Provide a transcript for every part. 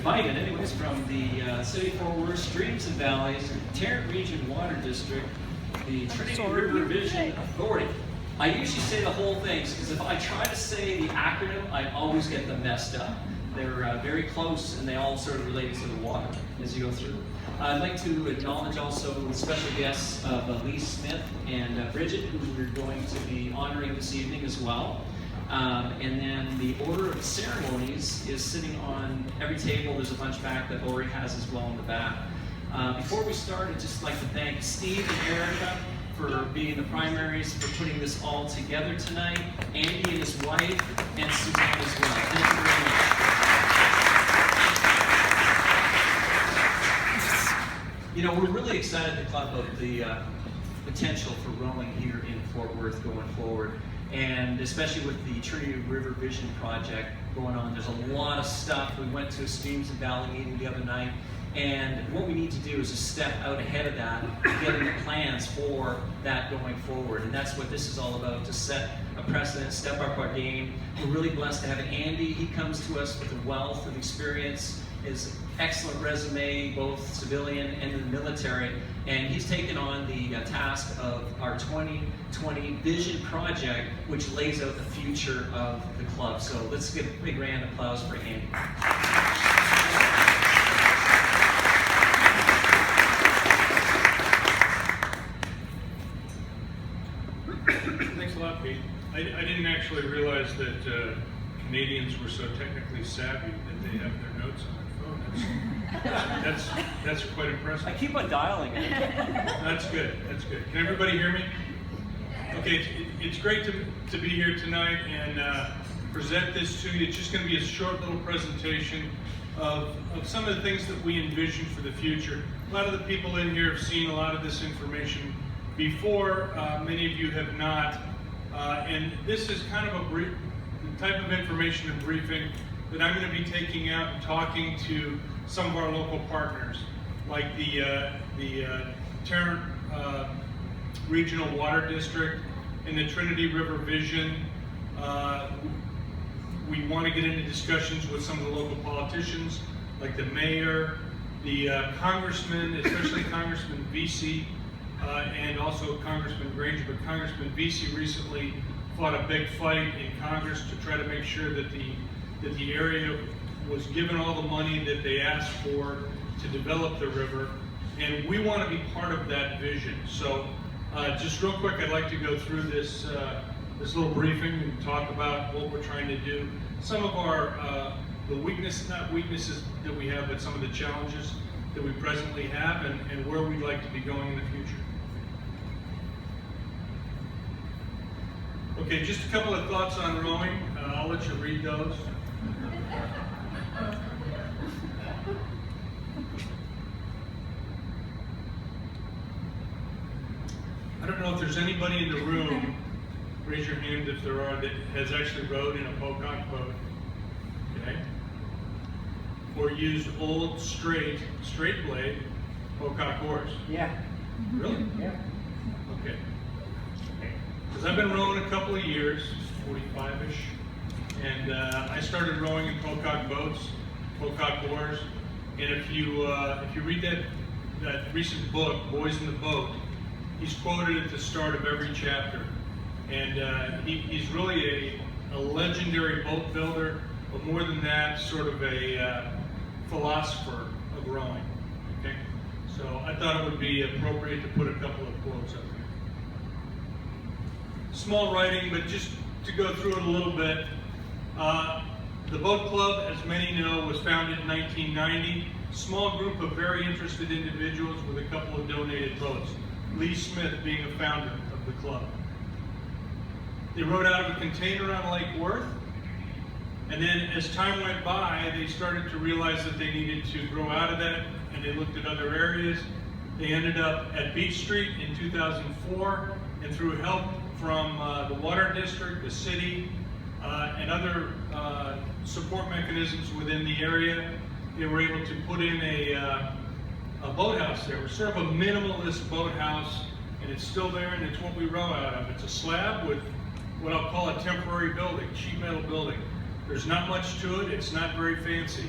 invited anyways from the City of Fort Worth Streams and Valleys, Tarrant Region Water District, the Trinity River Vision Authority. I usually say the whole thing because if I try to say the acronym, I always get them messed up. They're very close and they all sort of relate to the water as you go through. I'd like to acknowledge also special guests of Lee Smith and Bridget, who we're going to be honoring this evening as well. And then the order of ceremonies is sitting on every table. There's a bunch back that Lori has as well in the back. Before we start, I'd just like to thank Steve and Erica for being the primaries, for putting this all together tonight, Andy and his wife, and Suzanne as well. Thank you very much. You know, we're really excited at the club about the potential for rowing here in Fort Worth going forward. And especially with the Trinity River Vision project going on, there's a lot of stuff. We went to a Streams and Valley meeting the other night, and what we need to do is just step out ahead of that, getting the plans for that going forward. And that's what this is all about, to set a precedent, step up our game. We're really blessed to have Andy. He comes to us with a wealth of experience, his excellent resume, both civilian and in the military, and he's taken on the task of our 2020 Vision Project, which lays out the future of the club. So let's give a big round of applause for Andy. Thanks a lot, Pete. I didn't actually realize that Canadians were so technically savvy that they have their notes on their phone. That's quite impressive. I keep on dialing it. That's good. That's good. Can everybody hear me? Okay, it's great to be here tonight and present this to you. It's just going to be a short little presentation of some of the things that we envision for the future. A lot of the people in here have seen a lot of this information before. Many of you have not. And this is kind of the type of information and briefing that I'm going to be taking out and talking to some of our local partners, like the Tarrant Regional Water District and the Trinity River Vision. We want to get into discussions with some of the local politicians, like the mayor, the congressman, especially Congressman Vesey, and also Congressman Granger. But Congressman Vesey recently fought a big fight in Congress to try to make sure that the area was given all the money that they asked for to develop the river, and we want to be part of that vision. So just real quick, I'd like to go through this little briefing and talk about what we're trying to do. Some of our not weaknesses that we have, but some of the challenges that we presently have, and where we'd like to be going in the future. Okay, just a couple of thoughts on rowing. I'll let you read those. I don't know if there's anybody in the room, raise your hand if there are, that has actually rowed in a pocock boat, okay? Or used old straight blade pocock oars. Yeah. Really? Yeah. Okay. Because I've been rowing a couple of years, 45-ish, and I started rowing in pocock boats, pocock oars, and if you read that recent book, Boys in the Boat, he's quoted at the start of every chapter, and he's really a legendary boat builder, but more than that, sort of a philosopher of rowing. Okay, so I thought it would be appropriate to put a couple of quotes up here. Small writing, but just to go through it a little bit. The Boat Club, as many know, was founded in 1990. Small group of very interested individuals with a couple of donated boats. Lee Smith being a founder of the club. They rowed out of a container on Lake Worth, and then as time went by, they started to realize that they needed to grow out of that, and they looked at other areas. They ended up at Beach Street in 2004, and through help from the Water District, the city, and other support mechanisms within the area, they were able to put in a boathouse there. It was sort of a minimalist boathouse, and it's still there, and it's what we row out of. It's a slab with what I'll call a temporary building, sheet metal building. There's not much to it, it's not very fancy,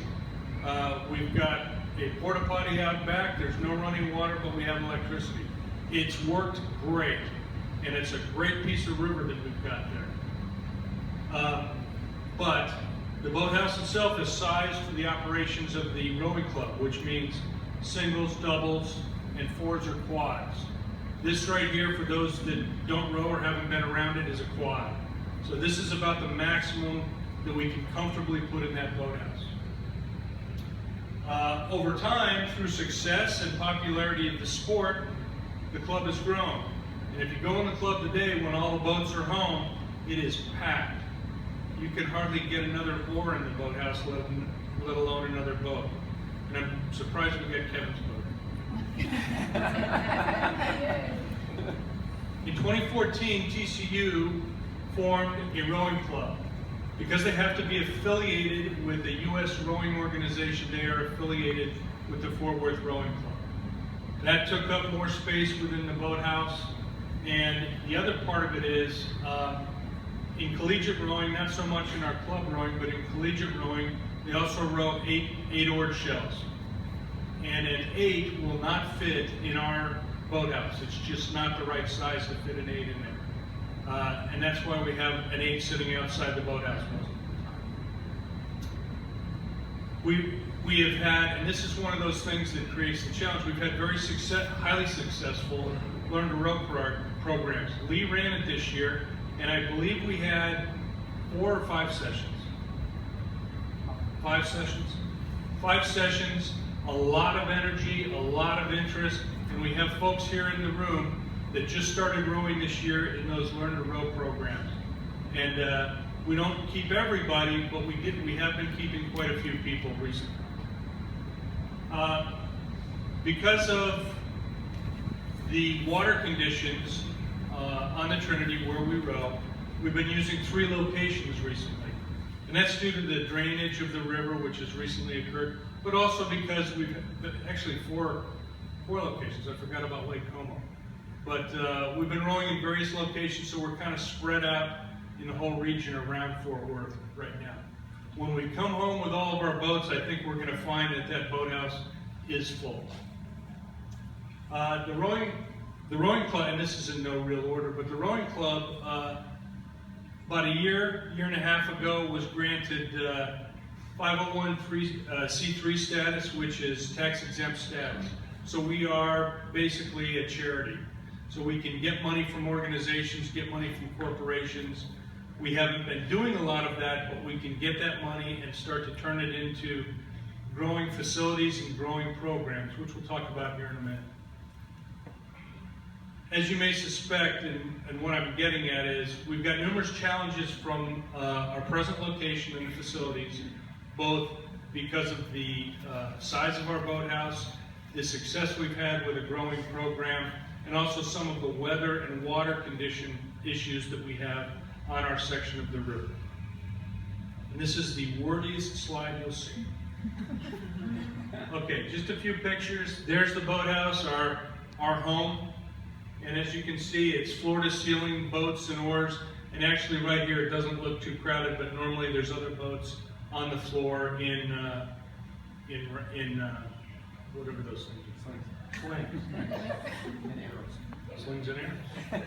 We've got a porta potty out back. There's no running water, but we have electricity. It's worked great, and it's a great piece of river that we've got there. But the boathouse itself is sized for the operations of the rowing club, which means singles, doubles, and fours or quads. This right here, for those that don't row or haven't been around it, is a quad. So this is about the maximum that we can comfortably put in that boathouse. Over time, through success and popularity of the sport, the club has grown. And if you go in the club today when all the boats are home, it is packed. You can hardly get another oar in the boathouse, let alone another boat. And I'm surprised we got Kevin's boat. In 2014, TCU formed a rowing club. Because they have to be affiliated with the U.S. rowing organization, they are affiliated with the Fort Worth Rowing Club. That took up more space within the boathouse. And the other part of it is, in collegiate rowing, not so much in our club rowing, but in collegiate rowing, they also row eight-oared shells. And an 8 will not fit in our boathouse. It's just not the right size to fit an 8 in there. And that's why we have an 8 sitting outside the boathouse most of the time. We have had, and this is one of those things that creates the challenge, we've had very highly successful learn to row programs. Lee ran it this year, and I believe we had 4 or 5 sessions. 5 sessions? 5 sessions, a lot of energy, a lot of interest, and we have folks here in the room that just started rowing this year in those Learn to Row programs. And we don't keep everybody, but we have been keeping quite a few people recently. Because of the water conditions on the Trinity where we row, we've been using 3 locations recently. And that's due to the drainage of the river, which has recently occurred, but also because we've actually 4 locations. I forgot about Lake Como. But we've been rowing in various locations, so we're kind of spread out in the whole region around Fort Worth right now. When we come home with all of our boats, I think we're going to find that that boathouse is full. The rowing club, and this is in no real order, but the rowing club, about a year and a half ago, was granted 501c3 status, which is tax-exempt status. So we are basically a charity. So we can get money from organizations, get money from corporations. We haven't been doing a lot of that, but we can get that money and start to turn it into growing facilities and growing programs, which we'll talk about here in a minute. As you may suspect, and what I'm getting at is, we've got numerous challenges from our present location and the facilities, both because of the size of our boathouse, the success we've had with a growing program, and also some of the weather and water condition issues that we have on our section of the river. And this is the wordiest slide you'll see. Okay, just a few pictures. There's the boathouse, our home. And as you can see, it's floor-to-ceiling boats and oars. And actually right here, it doesn't look too crowded, but normally there's other boats on the floor in whatever those things are. Slings. And arrows. Slings and arrows.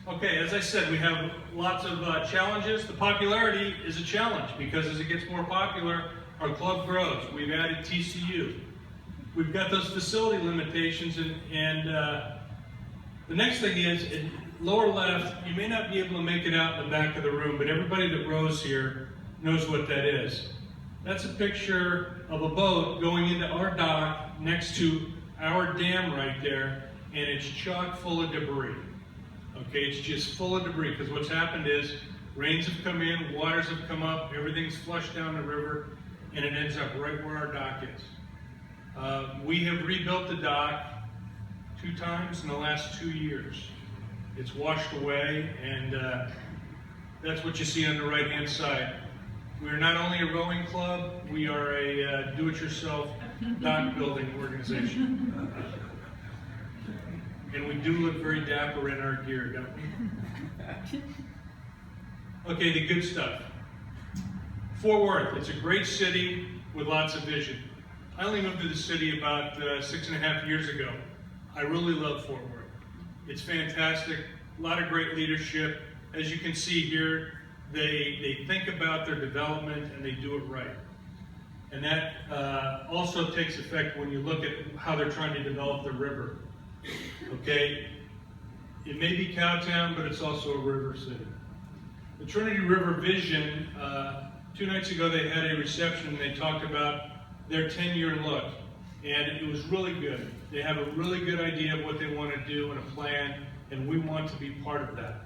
Okay, as I said, we have lots of challenges. The popularity is a challenge because as it gets more popular, our club grows. We've added TCU. We've got those facility limitations, and the next thing is, in lower left, you may not be able to make it out in the back of the room, but everybody that rows here knows what that is. That's a picture of a boat going into our dock next to our dam right there, and it's chock full of debris. Okay, it's just full of debris, because what's happened is rains have come in, waters have come up, everything's flushed down the river, and it ends up right where our dock is. We have rebuilt the dock 2 times in the last 2 years. It's washed away, and that's what you see on the right-hand side. We are not only a rowing club, we are a do-it-yourself dock building organization. And we do look very dapper in our gear, don't we? Okay, the good stuff. Fort Worth, it's a great city with lots of vision. I only moved to the city about 6.5 years ago. I really love Fort Worth. It's fantastic, a lot of great leadership. As you can see here, they think about their development and they do it right. And that also takes effect when you look at how they're trying to develop the river. Okay, it may be Cowtown, but it's also a river city. The Trinity River Vision, 2 nights ago they had a reception and they talked about their 10-year look. And it was really good. They have a really good idea of what they want to do and a plan, and we want to be part of that.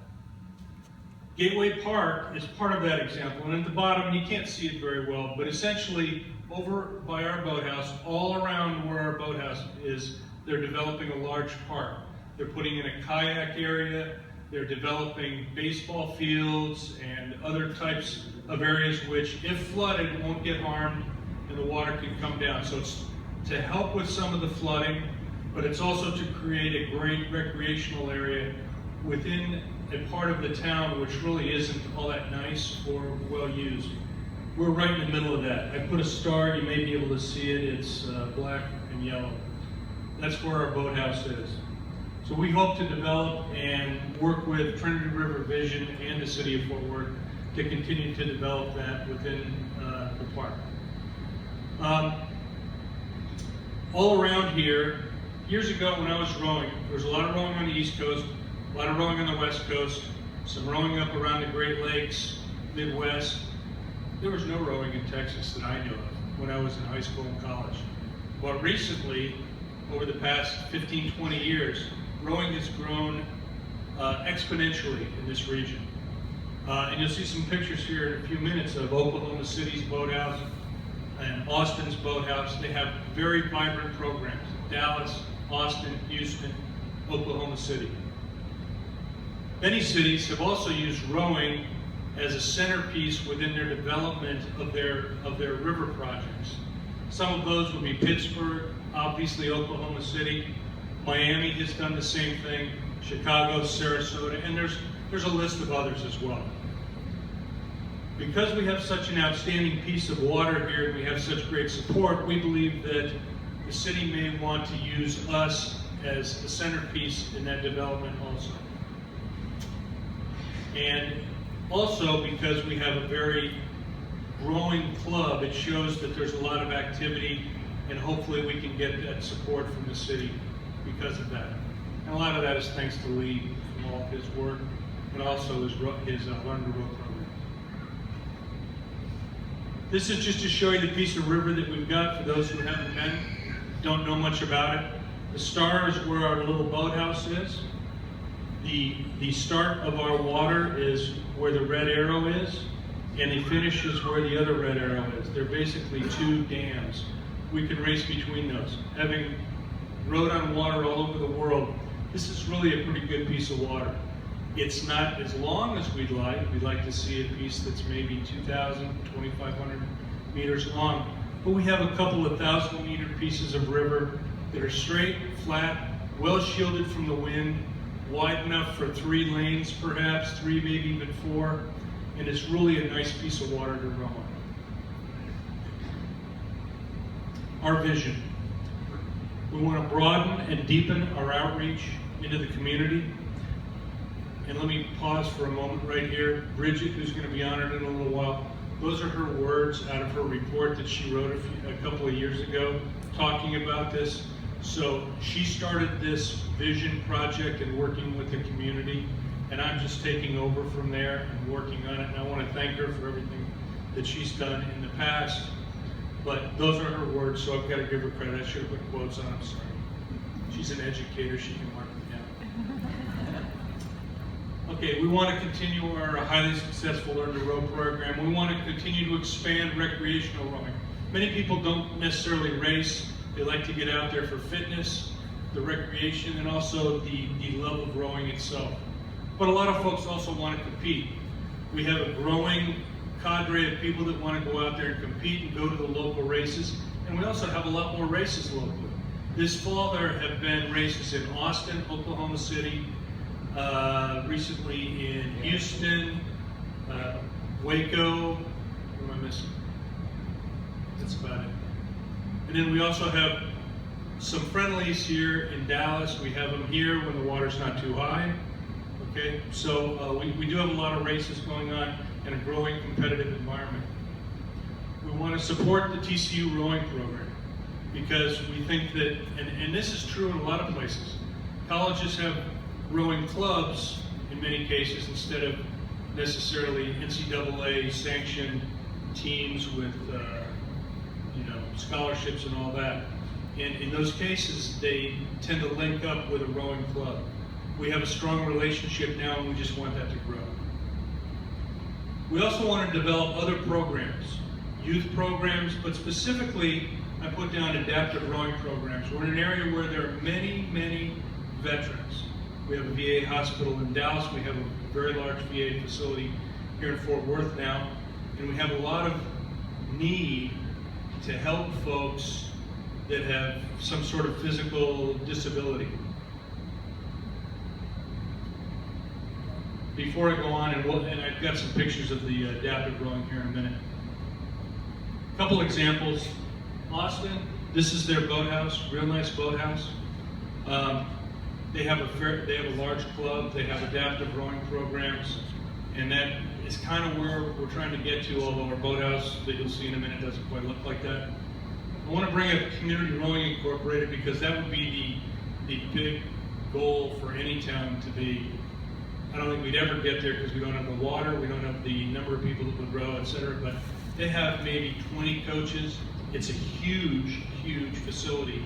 Gateway Park is part of that example, and at the bottom, you can't see it very well, but essentially over by our boathouse, all around where our boathouse is, they're developing a large park. They're putting in a kayak area, they're developing baseball fields and other types of areas which, if flooded, won't get harmed and the water can come down. So it's to help with some of the flooding, but it's also to create a great recreational area within a part of the town which really isn't all that nice or well used. We're right in the middle of that. I put a star, you may be able to see it, it's black and yellow. That's where our boathouse is. So we hope to develop and work with Trinity River Vision and the City of Fort Worth to continue to develop that within the park. All around here, years ago when I was rowing, there was a lot of rowing on the East Coast, a lot of rowing on the West Coast, some rowing up around the Great Lakes, Midwest. There was no rowing in Texas that I knew of when I was in high school and college. But recently, over the past 15, 20 years, rowing has grown exponentially in this region. And you'll see some pictures here in a few minutes of Oklahoma City's boathouse and Austin's boathouse. They have very vibrant programs. Dallas, Austin, Houston, Oklahoma City. Many cities have also used rowing as a centerpiece within their development of their river projects. Some of those would be Pittsburgh, obviously Oklahoma City. Miami has done the same thing, Chicago, Sarasota, and there's a list of others as well. Because we have such an outstanding piece of water here and we have such great support, we believe that the city may want to use us as the centerpiece in that development also. And also because we have a very growing club, it shows that there's a lot of activity and hopefully we can get that support from the city because of that. And a lot of that is thanks to Lee from all of his work and also his Learn to Row program. This is just to show you the piece of river that we've got for those who haven't been, don't know much about it. The star is where our little boathouse is. The start of our water is where the red arrow is, and the finish is where the other red arrow is. They're basically two dams. We can race between those. Having rode on water all over the world, this is really a pretty good piece of water. It's not as long as we'd like. We'd like to see a piece that's maybe 2,000, 2,500 meters long. But we have a couple of 1,000-meter pieces of river that are straight, flat, well shielded from the wind, wide enough for 3 lanes perhaps, 3, maybe even 4. And it's really a nice piece of water to row on. Our vision. We want to broaden and deepen our outreach into the community. And let me pause for a moment right here. Bridget, who's going to be honored in a little while, those are her words out of her report that she wrote a couple of years ago talking about this. So she started this vision project and working with the community, and I'm just taking over from there and working on it. And I want to thank her for everything that she's done in the past. But those are her words, so I've got to give her credit. I should have put quotes on, I'm sorry. She's an educator, she can mark them down. Okay, we want to continue our highly successful Learn to Row program. We want to continue to expand recreational rowing. Many people don't necessarily race. They like to get out there for fitness, the recreation, and also the love of rowing itself. But a lot of folks also want to compete. We have a growing cadre of people that want to go out there and compete and go to the local races. And we also have a lot more races locally. This fall there have been races in Austin, Oklahoma City, recently in Houston, Waco, What am I missing? That's about it. And then we also have some friendlies here in Dallas. We have them here when the water's not too high. Okay, so we do have a lot of races going on and a growing competitive environment. We want to support the TCU rowing program because we think that, and this is true in a lot of places, colleges have rowing clubs in many cases instead of necessarily NCAA sanctioned teams with scholarships and all that. And in those cases, they tend to link up with a rowing club. We have a strong relationship now, and we just want that to grow. We also want to develop other programs, youth programs, but specifically, I put down adaptive rowing programs. We're in an area where there are many, many veterans. We have a VA hospital in Dallas. We have a very large VA facility here in Fort Worth now, and we have a lot of need to help folks that have some sort of physical disability. Before I go on, and I've got some pictures of the adaptive rowing here in a minute. A couple examples. Austin, this is their boathouse, real nice boathouse. They have a large club. They have adaptive rowing programs, and that is kind of where we're trying to get to. Although our boathouse that you'll see in a minute doesn't quite look like that. I want to bring up Community Rowing Incorporated because that would be the big goal for any town to be. I don't think we'd ever get there because we don't have the water, we don't have the number of people that would row, etc. But they have maybe 20 coaches. It's a huge, huge facility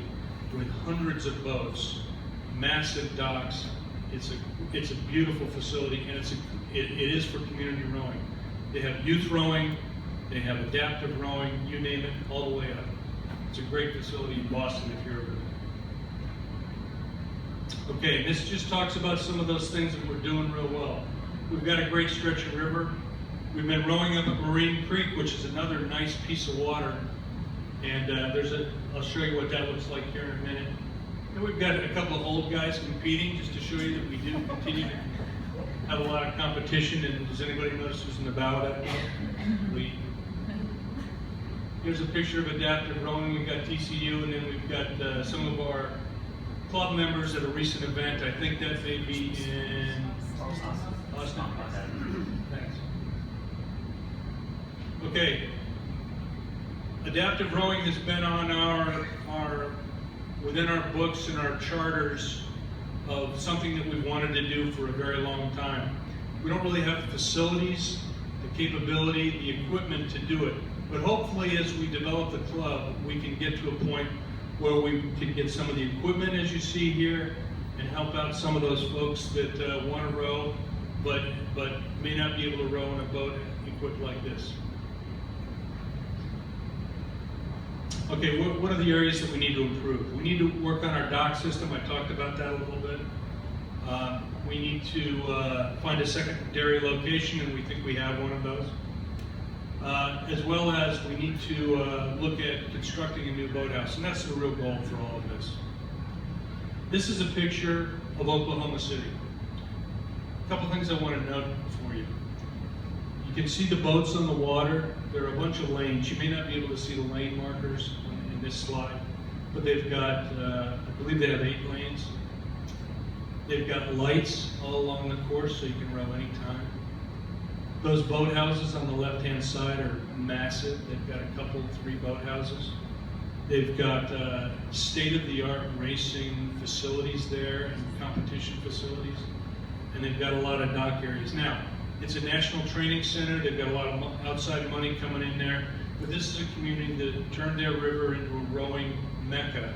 with hundreds of boats, massive docks. It's a beautiful facility, and it is for community rowing. They have youth rowing, they have adaptive rowing, you name it, all the way up. It's a great facility in Boston if you're ever there. Okay, this just talks about some of those things that we're doing real well. We've got a great stretch of river. We've been rowing up at Marine Creek, which is another nice piece of water. And I'll show you what that looks like here in a minute. And we've got a couple of old guys competing just to show you that we do continue to have a lot of competition. And does anybody notice who's in the bow of that boat? Here's a picture of adaptive rowing. We've got TCU, and then we've got some of our club members at a recent event. I think that may be in Austin. Thanks. Okay. Adaptive rowing has been on within our books and our charters of something that we've wanted to do for a very long time. We don't really have the facilities, the capability, the equipment to do it. But hopefully as we develop the club, we can get to a point where we can get some of the equipment as you see here and help out some of those folks that want to row but may not be able to row in a boat equipped like this. Okay, what are the areas that we need to improve? We need to work on our dock system. I talked about that a little bit. We need to find a secondary location, and we think we have one of those. As well as we need to look at constructing a new boathouse, and that's the real goal for all of this. This is a picture of Oklahoma City. A couple things I want to note for you. You can see the boats on the water. There are a bunch of lanes. You may not be able to see the lane markers in this slide, but they've got, I believe they have 8 lanes. They've got lights all along the course so you can row anytime. Those boathouses on the left-hand side are massive. They've got a couple, 3 boathouses. They've got state-of-the-art racing facilities there and competition facilities. And they've got a lot of dock areas. Now, it's a national training center. They've got a lot of outside money coming in there. But this is a community that turned their river into a rowing mecca.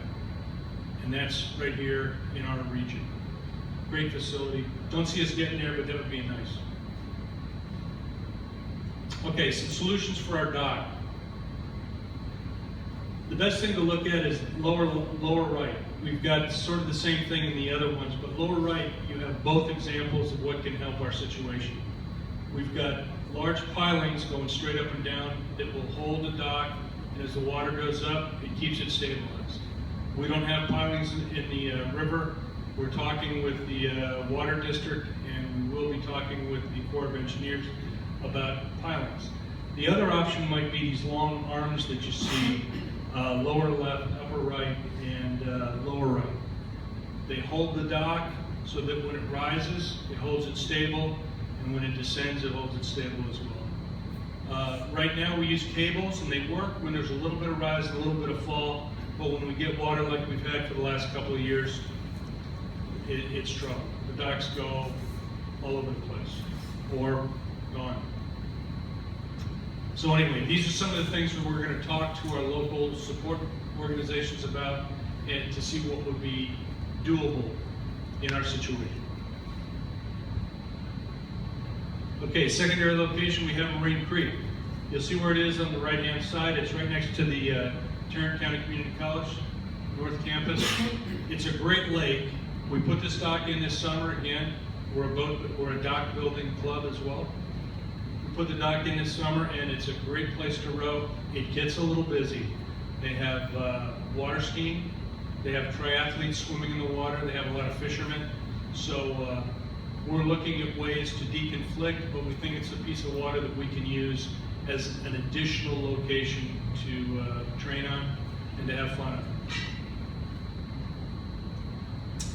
And that's right here in our region. Great facility. Don't see us getting there, but that would be nice. Okay, some solutions for our dock. The best thing to look at is lower right. We've got sort of the same thing in the other ones, but lower right, you have both examples of what can help our situation. We've got large pilings going straight up and down that will hold the dock, and as the water goes up, it keeps it stabilized. We don't have pilings in the river. We're talking with the water district, and we will be talking with the Corps of Engineers about pilings. The other option might be these long arms that you see, lower left, upper right, and lower right. They hold the dock so that when it rises, it holds it stable, and when it descends, it holds it stable as well. Right now we use cables, and they work when there's a little bit of rise and a little bit of fall, but when we get water like we've had for the last couple of years, it's trouble. The docks go all over the place, or gone. So anyway, these are some of the things that we're going to talk to our local support organizations about, and to see what would be doable in our situation. Okay, secondary location, we have Marine Creek. You'll see where it is on the right-hand side. It's right next to the Tarrant County Community College North Campus. It's a great lake. We put this dock in this summer again. We're a dock building club as well. We put the dock in this summer, and it's a great place to row. It gets a little busy. They have water skiing. They have triathletes swimming in the water. They have a lot of fishermen. So we're looking at ways to deconflict, but we think it's a piece of water that we can use as an additional location to train on and to have fun on.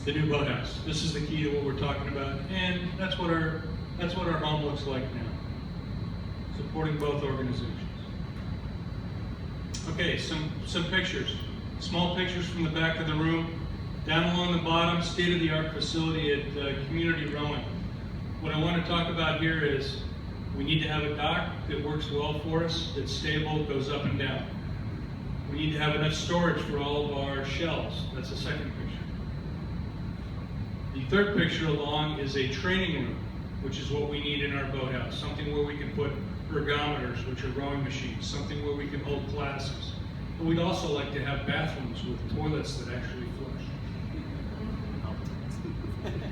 The new boathouse. This is the key to what we're talking about, and that's what our home looks like now. Supporting both organizations. Okay, some pictures. Small pictures from the back of the room. Down along the bottom, state-of-the-art facility at community rowing. What I want to talk about here is we need to have a dock that works well for us, that's stable, goes up and down. We need to have enough storage for all of our shelves. That's the second picture. The third picture along is a training room, which is what we need in our boathouse. Something where we can put ergometers, which are rowing machines, something where we can hold classes. But we'd also like to have bathrooms with toilets that actually flush.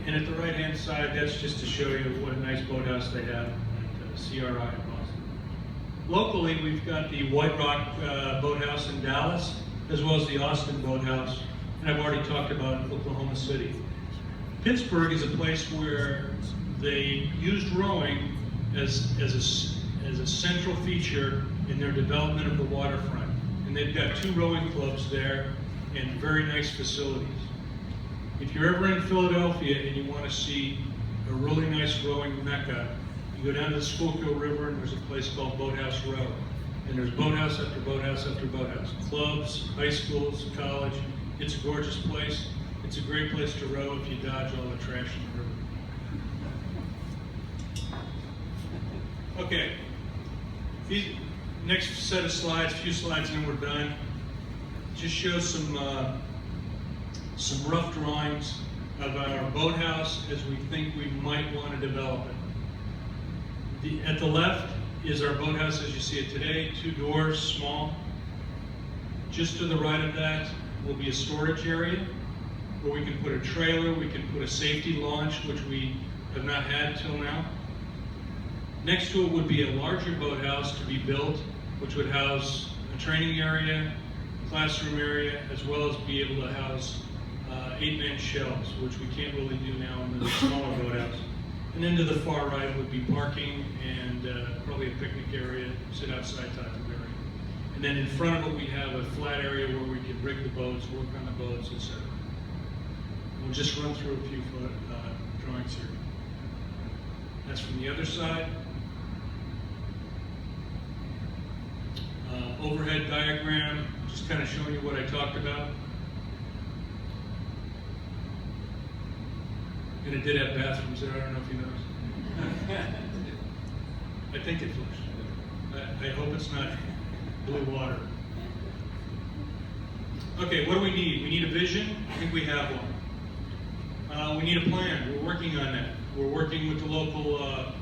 And at the right-hand side, that's just to show you what a nice boathouse they have at CRI in Boston. Locally, we've got the White Rock Boathouse in Dallas, as well as the Austin Boathouse, and I've already talked about Oklahoma City. Pittsburgh is a place where they used rowing as a central feature in their development of the waterfront. And they've got 2 rowing clubs there and very nice facilities. If you're ever in Philadelphia and you want to see a really nice rowing mecca, you go down to the Schuylkill River and there's a place called Boathouse Row. And there's boathouse after boathouse after boathouse. Clubs, high schools, college. It's a gorgeous place. It's a great place to row if you dodge all the trash in the river. Okay, these next set of slides, a few slides and then we're done. Just show some rough drawings of our boathouse as we think we might want to develop it. At the left is our boathouse as you see it today, 2 doors, small. Just to the right of that will be a storage area where we can put a trailer, we can put a safety launch, which we have not had till now. Next to it would be a larger boathouse to be built, which would house a training area, classroom area, as well as be able to house 8-man shelves, which we can't really do now in the smaller boathouse. And then to the far right would be parking and probably a picnic area, sit outside type of area. And then in front of it we have a flat area where we can rig the boats, work on the boats, etc. We'll just run through a few drawings here. That's from the other side. Overhead diagram, just kind of showing you what I talked about. And it did have bathrooms there, I don't know if you noticed. I think it flushed. I hope it's not blue water. Okay, what do we need? We need a vision. I think we have one. We need a plan. We're working on that. We're working with the local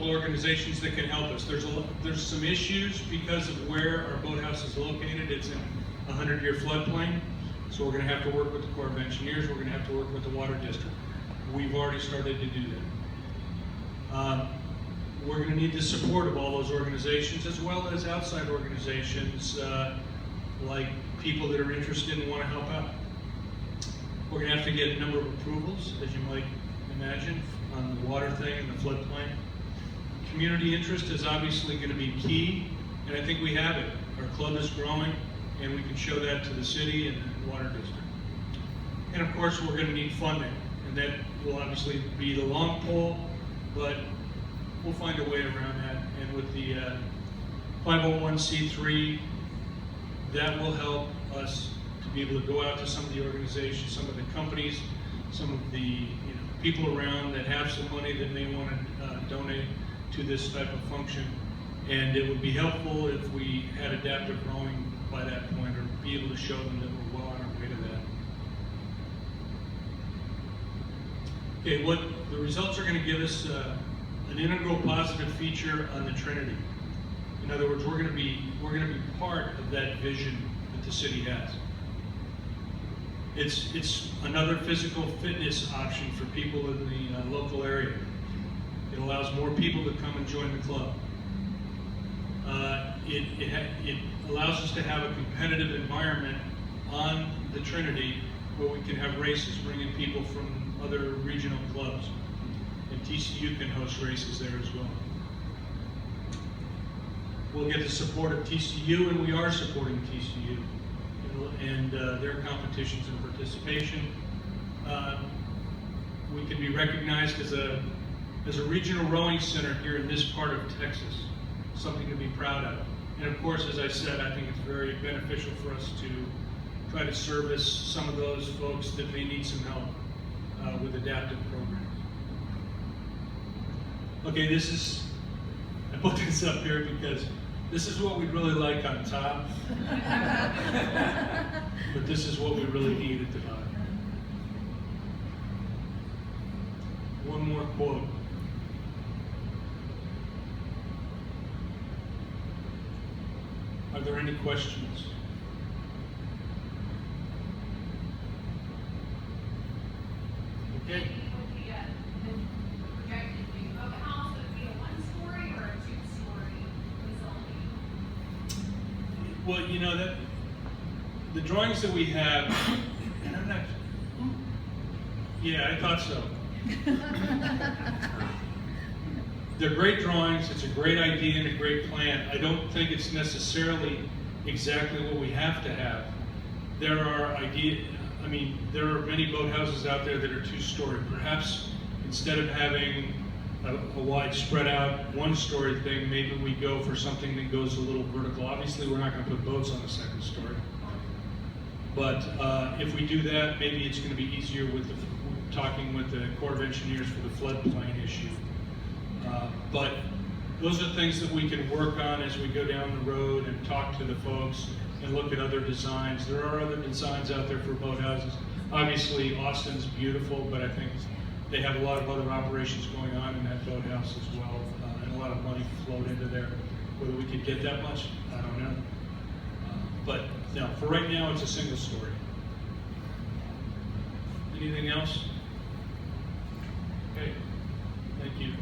organizations that can help us. There's some issues because of where our boathouse is located. It's in a 100-year floodplain, so we're going to have to work with the Corps of Engineers. We're going to have to work with the Water District. We've already started to do that. We're going to need the support of all those organizations, as well as outside organizations like people that are interested and want to help out. We're going to have to get a number of approvals, as you might imagine, on the water thing and the floodplain. Community interest is obviously going to be key, and I think we have it. Our club is growing, and we can show that to the city and the water district. And of course, we're going to need funding, and that will obviously be the long pole, but we'll find a way around that. And with the 501c3, that will help us to be able to go out to some of the organizations, some of the companies, some of the people around that have some money that may want to donate to this type of function. And it would be helpful if we had adaptive rowing by that point, or be able to show them that we're well on our way to that. Okay, what the results are going to give us an integral positive feature on the Trinity. In other words, we're going to be part of that vision that the city has. It's another physical fitness option for people in the local area. It allows more people to come and join the club. It allows us to have a competitive environment on the Trinity where we can have races, bringing people from other regional clubs. And TCU can host races there as well. We'll get the support of TCU, and we are supporting TCU and their competitions and participation. We can be recognized as a regional rowing center here in this part of Texas, something to be proud of. And of course, as I said, I think it's very beneficial for us to try to service some of those folks that may need some help with adaptive programs. Okay, I put this up here because this is what we'd really like on top, but this is what we really need at the bottom. One more quote. Are there any questions? Okay. Well, that the drawings that we have, and I'm not. Yeah, I thought so. They're great drawings. It's a great idea and a great plan. I don't think it's necessarily exactly what we have to have. There are there are many boathouses out there that are two-story. Perhaps instead of having a wide spread out one-story thing, maybe we go for something that goes a little vertical. Obviously, we're not going to put boats on the second story. But if we do that, maybe it's going to be easier with talking with the Corps of Engineers for the floodplain issue. But those are things that we can work on as we go down the road and talk to the folks and look at other designs. There are other designs out there for boathouses. Obviously, Austin's beautiful, but I think they have a lot of other operations going on in that boathouse as well, and a lot of money flowed into there. Whether we could get that much, I don't know. But no, for right now, it's a single story. Anything else? Okay, thank you.